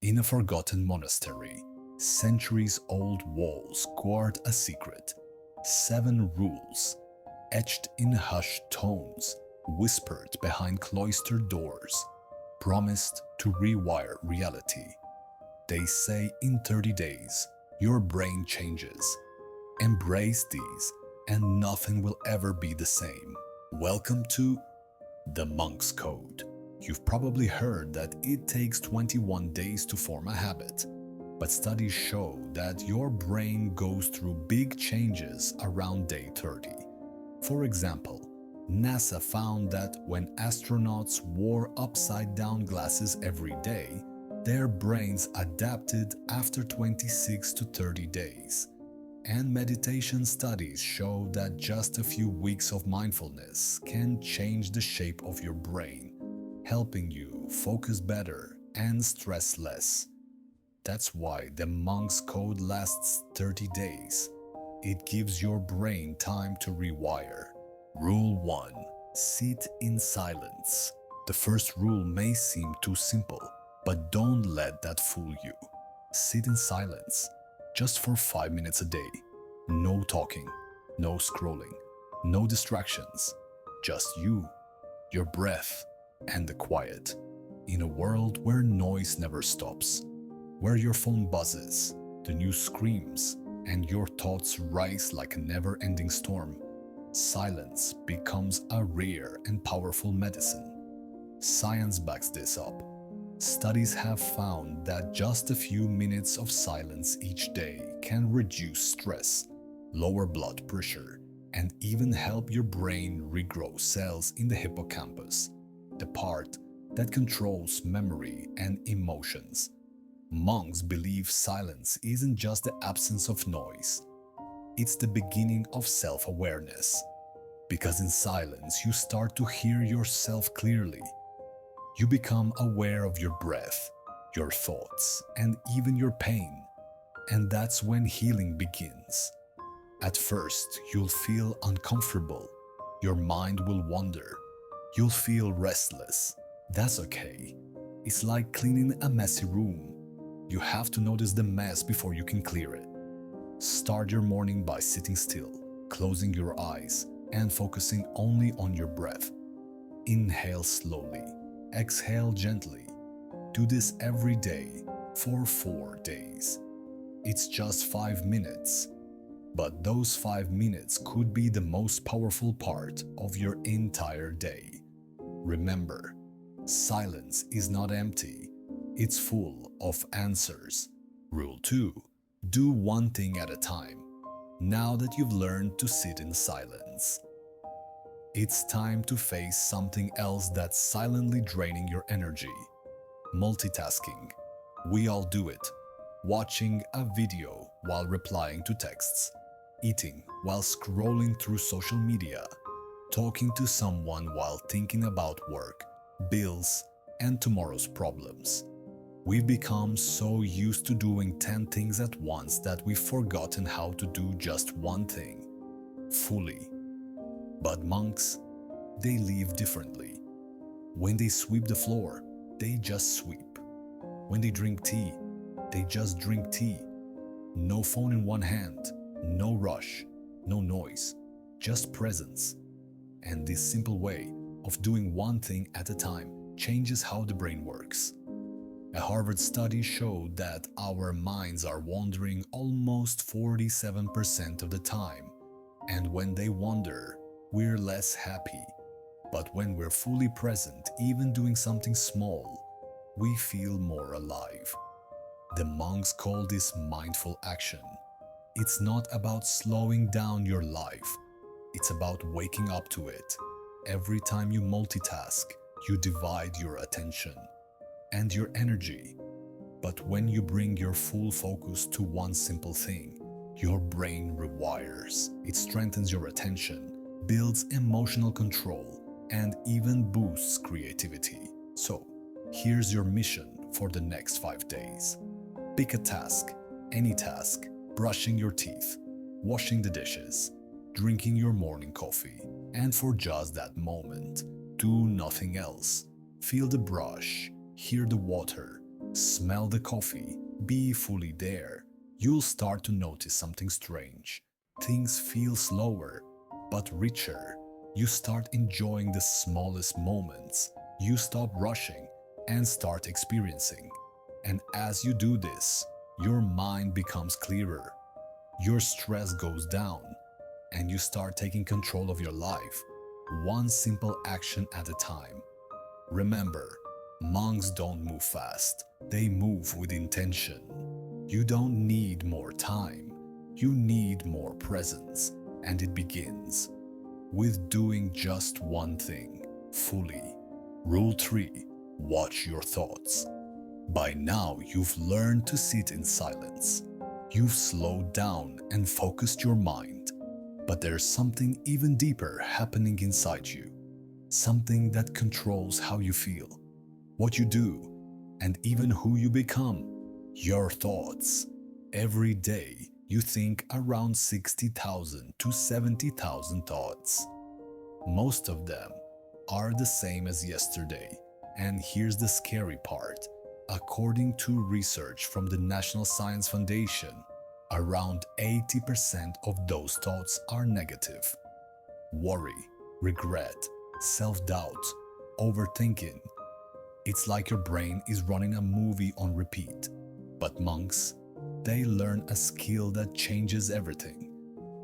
In a forgotten monastery, centuries-old walls guard a secret. 7 rules, etched in hushed tones, whispered behind cloistered doors, promised to rewire reality. They say in 30 days, your brain changes. Embrace these, and nothing will ever be the same. Welcome to the Monk's Code. You've probably heard that it takes 21 days to form a habit, but studies show that your brain goes through big changes around day 30. For example, NASA found that when astronauts wore upside-down glasses every day, their brains adapted after 26 to 30 days. And meditation studies show that just a few weeks of mindfulness can change the shape of your brain, helping you focus better and stress less. That's why the Monk's Code lasts 30 days. It gives your brain time to rewire. Rule 1. Sit in silence. The first rule may seem too simple, but don't let that fool you. Sit in silence, just for 5 minutes a day. No talking, no scrolling, no distractions. Just you, your breath, and the quiet. In a world where noise never stops, where your phone buzzes, the news screams, and your thoughts rise like a never-ending storm, silence becomes a rare and powerful medicine. Science backs this up. Studies have found that just a few minutes of silence each day can reduce stress, lower blood pressure, and even help your brain regrow cells in the hippocampus, the part that controls memory and emotions. Monks believe silence isn't just the absence of noise, it's the beginning of self-awareness. Because in silence you start to hear yourself clearly. You become aware of your breath, your thoughts, and even your pain. And that's when healing begins. At first, you'll feel uncomfortable. Your mind will wander. You'll feel restless. That's okay. It's like cleaning a messy room. You have to notice the mess before you can clear it. Start your morning by sitting still, closing your eyes, and focusing only on your breath. Inhale slowly. Exhale gently. Do this every day for 4 days. It's just 5 minutes, but those 5 minutes could be the most powerful part of your entire day. Remember, silence is not empty, it's full of answers. Rule 2. Do one thing at a time. Now that you've learned to sit in silence, it's time to face something else that's silently draining your energy. Multitasking. We all do it. Watching a video while replying to texts. Eating while scrolling through social media. Talking to someone while thinking about work, bills, and tomorrow's problems. We've become so used to doing 10 things at once that we've forgotten how to do just one thing fully. But monks, they live differently. When they sweep the floor, they just sweep. When they drink tea, they just drink tea. No phone in one hand, no rush, no noise, just presence. And this simple way of doing one thing at a time changes how the brain works. A Harvard study showed that our minds are wandering almost 47% of the time. And when they wander, we're less happy. But when we're fully present, even doing something small, we feel more alive. The monks call this mindful action. It's not about slowing down your life. It's about waking up to it. Every time you multitask, you divide your attention and your energy. But when you bring your full focus to one simple thing, your brain rewires. It strengthens your attention, builds emotional control, and even boosts creativity. So, here's your mission for the next 5 days. Pick a task, any task, brushing your teeth, washing the dishes, drinking your morning coffee, and for just that moment, do nothing else. Feel the brush, hear the water, Smell the coffee, be fully there. You'll start to notice something strange. Things feel slower, but richer. You start enjoying the smallest moments. You stop rushing and start experiencing. And as you do this, your mind becomes clearer. Your stress goes down, and you start taking control of your life, one simple action at a time. Remember, monks don't move fast, they move with intention. You don't need more time, you need more presence, and it begins with doing just one thing fully. Rule 3: Watch your thoughts. By now, you've learned to sit in silence. You've slowed down and focused your mind. But there's something even deeper happening inside you. Something that controls how you feel, what you do, and even who you become. Your thoughts. Every day, you think around 60,000 to 70,000 thoughts. Most of them are the same as yesterday. And here's the scary part. According to research from the National Science Foundation, around 80% of those thoughts are negative. Worry, regret, self-doubt, overthinking. It's like your brain is running a movie on repeat. But monks, they learn a skill that changes everything.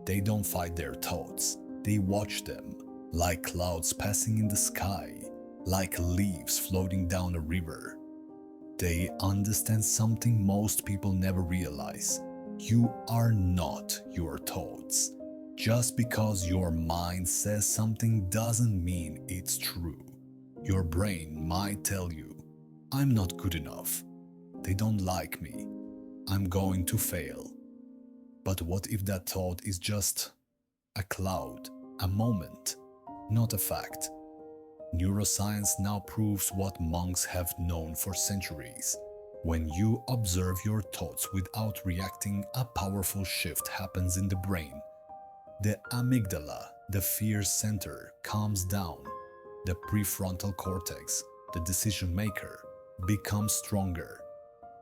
They don't fight their thoughts, they watch them, like clouds passing in the sky, like leaves floating down a river. They understand something most people never realize. You are not your thoughts. Just because your mind says something doesn't mean it's true. Your brain might tell you, I'm not good enough. They don't like me. I'm going to fail. But what if that thought is just a cloud, a moment, not a fact? Neuroscience now proves what monks have known for centuries. When you observe your thoughts without reacting, a powerful shift happens in the brain. The amygdala, the fear center, calms down. The prefrontal cortex, the decision maker, becomes stronger.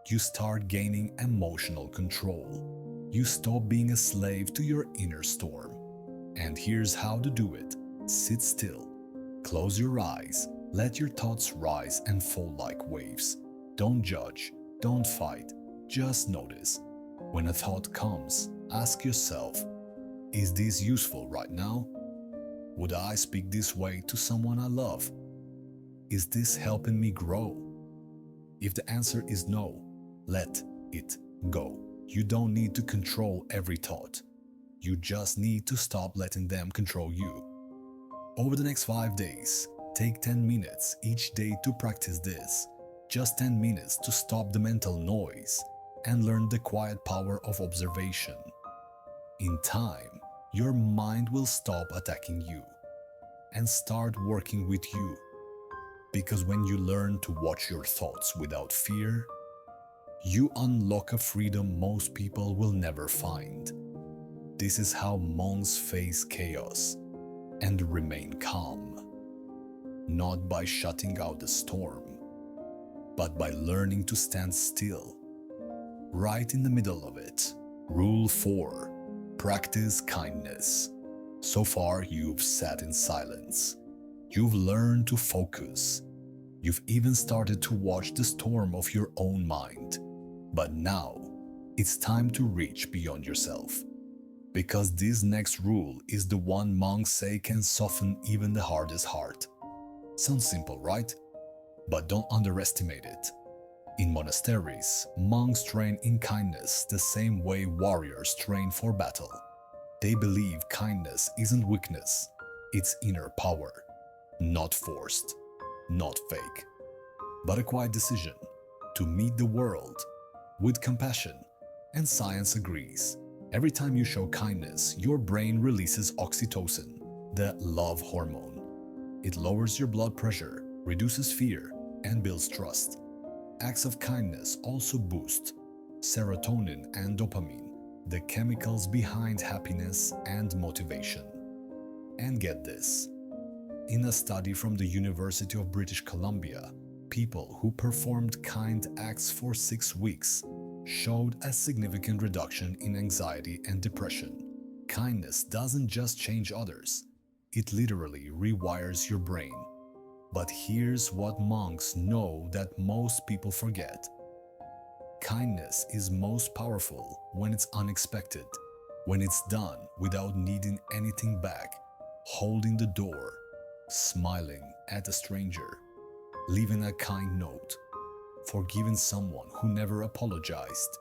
You start gaining emotional control. You stop being a slave to your inner storm. And here's how to do it. Sit still. Close your eyes. Let your thoughts rise and fall like waves. Don't judge. Don't fight. Just notice. When a thought comes, ask yourself, is this useful right now? Would I speak this way to someone I love? Is this helping me grow? If the answer is no, let it go. You don't need to control every thought. You just need to stop letting them control you. Over the next 5 days, take 10 minutes each day to practice this. Just 10 minutes to stop the mental noise and learn the quiet power of observation. In time, your mind will stop attacking you and start working with you. Because when you learn to watch your thoughts without fear, you unlock a freedom most people will never find. This is how monks face chaos and remain calm. Not by shutting out the storm, but by learning to stand still. Right in the middle of it. Rule 4. Practice kindness. So far, you've sat in silence. You've learned to focus. You've even started to watch the storm of your own mind. But now, it's time to reach beyond yourself. Because this next rule is the one monks say can soften even the hardest heart. Sounds simple, right? But don't underestimate it. In monasteries, monks train in kindness the same way warriors train for battle. They believe kindness isn't weakness, it's inner power. Not forced, not fake, but a quiet decision to meet the world with compassion. And science agrees. Every time you show kindness, your brain releases oxytocin, the love hormone. It lowers your blood pressure, reduces fear, and builds trust. Acts of kindness also boost serotonin and dopamine, the chemicals behind happiness and motivation. And get this. In a study from the University of British Columbia, People who performed kind acts for 6 weeks showed a significant reduction in anxiety and depression. Kindness doesn't just change others, it literally rewires your brain. But here's what monks know that most people forget. Kindness is most powerful when it's unexpected, when it's done without needing anything back, holding the door, smiling at a stranger, leaving a kind note, forgiving someone who never apologized.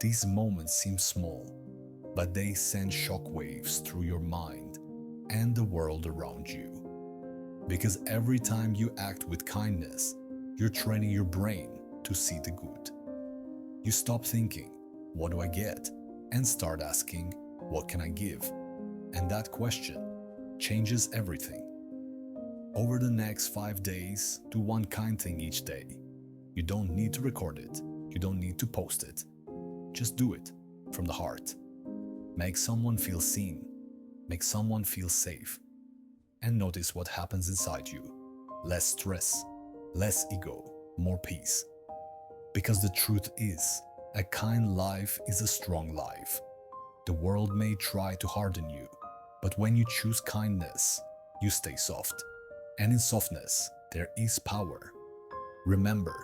These moments seem small, but they send shockwaves through your mind and the world around you. Because every time you act with kindness, you're training your brain to see the good. You stop thinking, what do I get? And start asking, what can I give? And that question changes everything. Over the next 5 days, do one kind thing each day. You don't need to record it. You don't need to post it. Just do it from the heart. Make someone feel seen. Make someone feel safe. And notice what happens inside you. Less stress, less ego, more peace. Because the truth is, a kind life is a strong life. The world may try to harden you, but when you choose kindness, you stay soft. And in softness, there is power. Remember,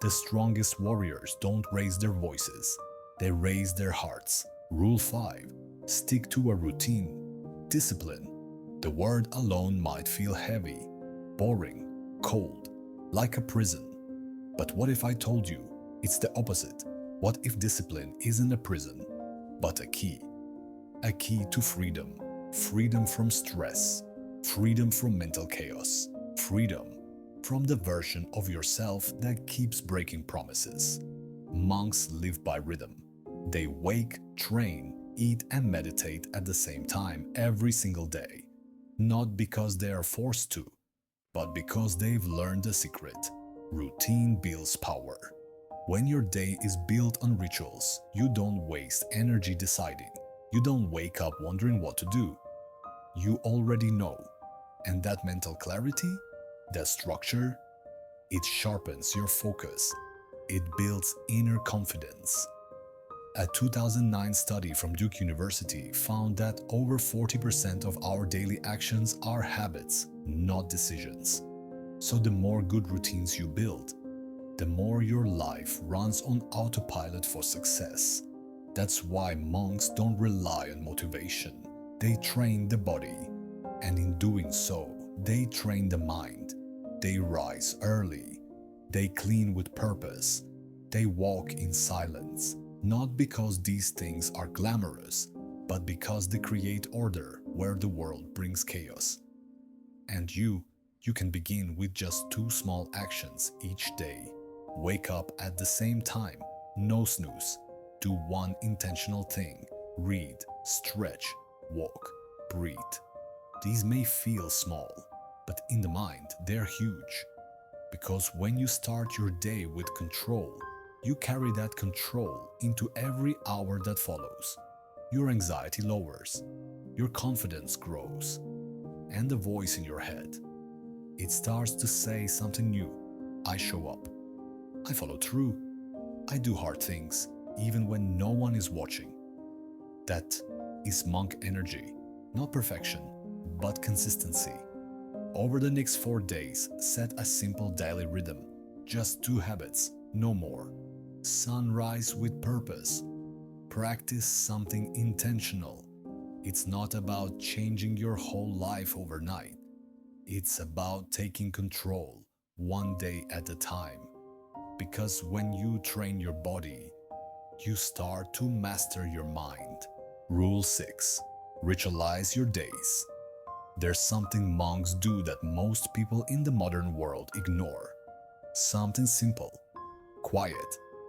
the strongest warriors don't raise their voices, they raise their hearts. Rule 5. Stick to a routine. Discipline. The word alone might feel heavy, boring, cold, like a prison. But what if I told you it's the opposite? What if discipline isn't a prison, but a key? A key to freedom. Freedom from stress. Freedom from mental chaos. Freedom from the version of yourself that keeps breaking promises. Monks live by rhythm. They wake, train, eat and meditate at the same time every single day. Not because they are forced to, but because they've learned the secret. Routine builds power. When your day is built on rituals, you don't waste energy deciding. You don't wake up wondering what to do. You already know. And that mental clarity, that structure, it sharpens your focus. It builds inner confidence. A 2009 study from Duke University found that over 40% of our daily actions are habits, not decisions. So the more good routines you build, the more your life runs on autopilot for success. That's why monks don't rely on motivation. They train the body, and in doing so, they train the mind. They rise early. They clean with purpose. They walk in silence. Not because these things are glamorous, but because they create order where the world brings chaos. And you can begin with just 2 small actions each day. Wake up at the same time, no snooze. Do one intentional thing. Read, stretch, walk, breathe. These may feel small, but in the mind, they're huge. Because when you start your day with control, you carry that control into every hour that follows. Your anxiety lowers, your confidence grows, and the voice in your head, it starts to say something new. I show up. I follow through. I do hard things, even when no one is watching. That is monk energy, not perfection, but consistency. Over the next 4 days, set a simple daily rhythm. Just 2 habits, no more. Sunrise with purpose. Practice something intentional. It's not about changing your whole life overnight. It's about taking control, one day at a time. Because when you train your body, you start to master your mind. Rule 6. Ritualize your days. There's something monks do that most people in the modern world ignore. Something simple, quiet,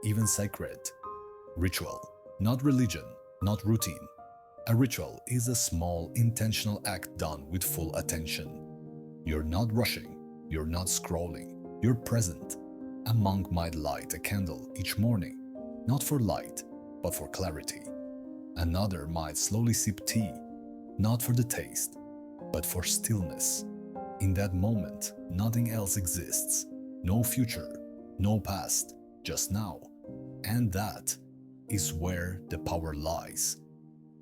even sacred. Ritual, not religion, not routine. A ritual is a small, intentional act done with full attention. You're not rushing, you're not scrolling, you're present. A monk might light a candle each morning, not for light, but for clarity. Another might slowly sip tea, not for the taste, but for stillness. In that moment, nothing else exists. No future, no past, just now. And that is where the power lies.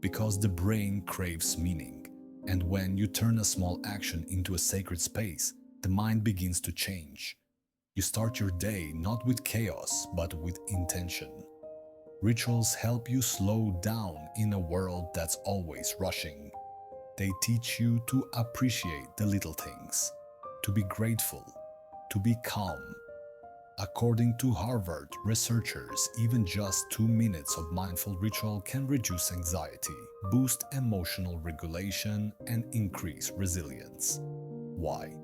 Because the brain craves meaning, and when you turn a small action into a sacred space, the mind begins to change. You start your day not with chaos, but with intention. Rituals help you slow down in a world that's always rushing. They teach you to appreciate the little things, to be grateful, to be calm. According to Harvard researchers, even just 2 minutes of mindful ritual can reduce anxiety, boost emotional regulation, and increase resilience. Why?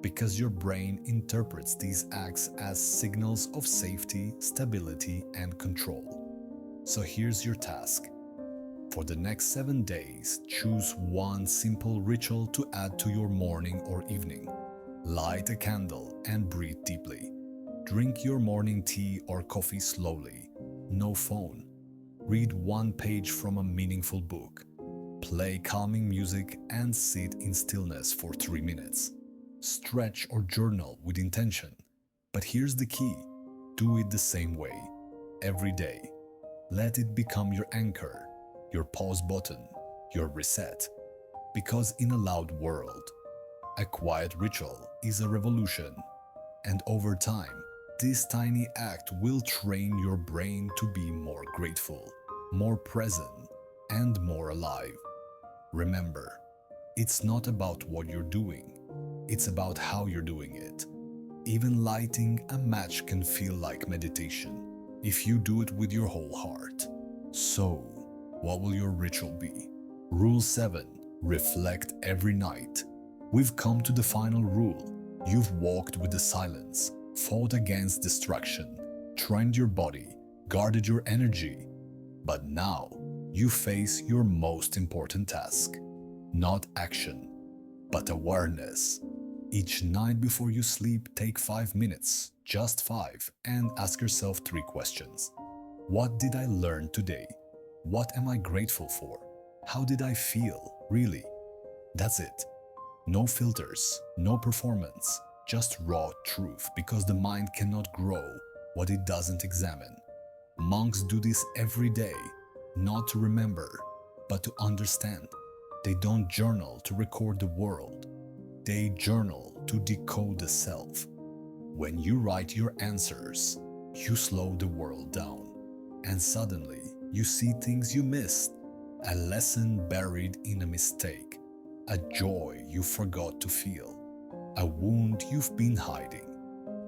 Because your brain interprets these acts as signals of safety, stability, and control. So here's your task. For the next 7 days, choose one simple ritual to add to your morning or evening. Light a candle and breathe deeply. Drink your morning tea or coffee slowly. No phone. Read one page from a meaningful book. Play calming music and sit in stillness for 3 minutes. Stretch or journal with intention. But here's the key. Do it the same way, every day. Let it become your anchor, your pause button, your reset. Because in a loud world, a quiet ritual is a revolution. And over time, this tiny act will train your brain to be more grateful, more present, and more alive. Remember, it's not about what you're doing, it's about how you're doing it. Even lighting a match can feel like meditation if you do it with your whole heart. So, what will your ritual be? Rule 7. Reflect every night. We've come to the final rule. You've walked with the silence, fought against distraction, trained your body, guarded your energy. But now, you face your most important task. Not action, but awareness. Each night before you sleep, take 5 minutes, just 5, and ask yourself 3 questions. What did I learn today? What am I grateful for? How did I feel, really? That's it. No filters, no performance, just raw truth, because the mind cannot grow what it doesn't examine. Monks do this every day, not to remember, but to understand. They don't journal to record the world. They journal to decode the self. When you write your answers, you slow the world down, and suddenly you see things you missed, a lesson buried in a mistake, a joy you forgot to feel, a wound you've been hiding.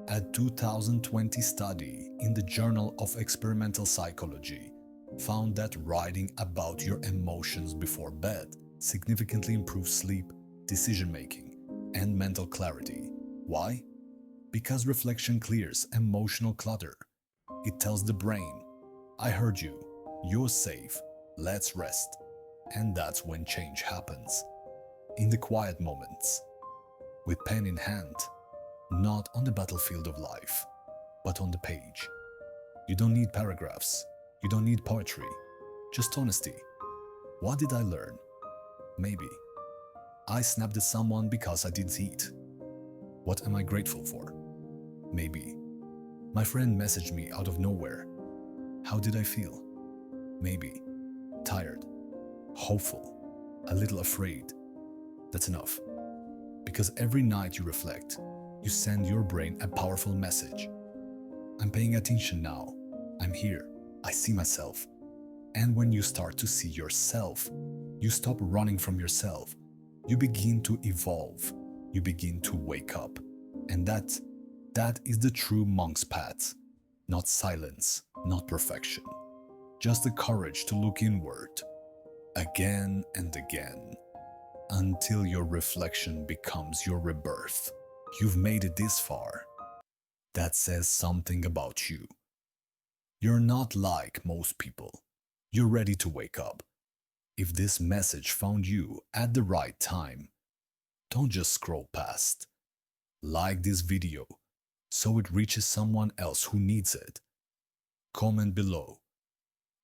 A 2020 study in the Journal of Experimental Psychology found that writing about your emotions before bed significantly improves sleep, decision-making, and mental clarity. Why? Because reflection clears emotional clutter. It tells the brain, I heard you, you're safe, let's rest. And that's when change happens. In the quiet moments, with pen in hand, not on the battlefield of life, but on the page. You don't need paragraphs, you don't need poetry, just honesty. What did I learn? Maybe I snapped at someone because I didn't eat. What am I grateful for? Maybe my friend messaged me out of nowhere. How did I feel? Maybe tired, hopeful, a little afraid. That's enough. Because every night you reflect, you send your brain a powerful message. I'm paying attention now. I'm here. I see myself. And when you start to see yourself, you stop running from yourself. You begin to evolve. You begin to wake up. And that is the true monk's path. Not silence, not perfection. Just the courage to look inward, again and again, until your reflection becomes your rebirth. You've made it this far. That says something about you. You're not like most people. You're ready to wake up. If this message found you at the right time, don't just scroll past. Like this video so it reaches someone else who needs it. Comment below.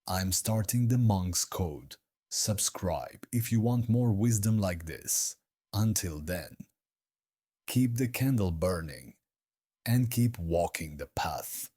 I'm starting the Monk's Code. Subscribe if you want more wisdom like this. Until then, keep the candle burning and keep walking the path.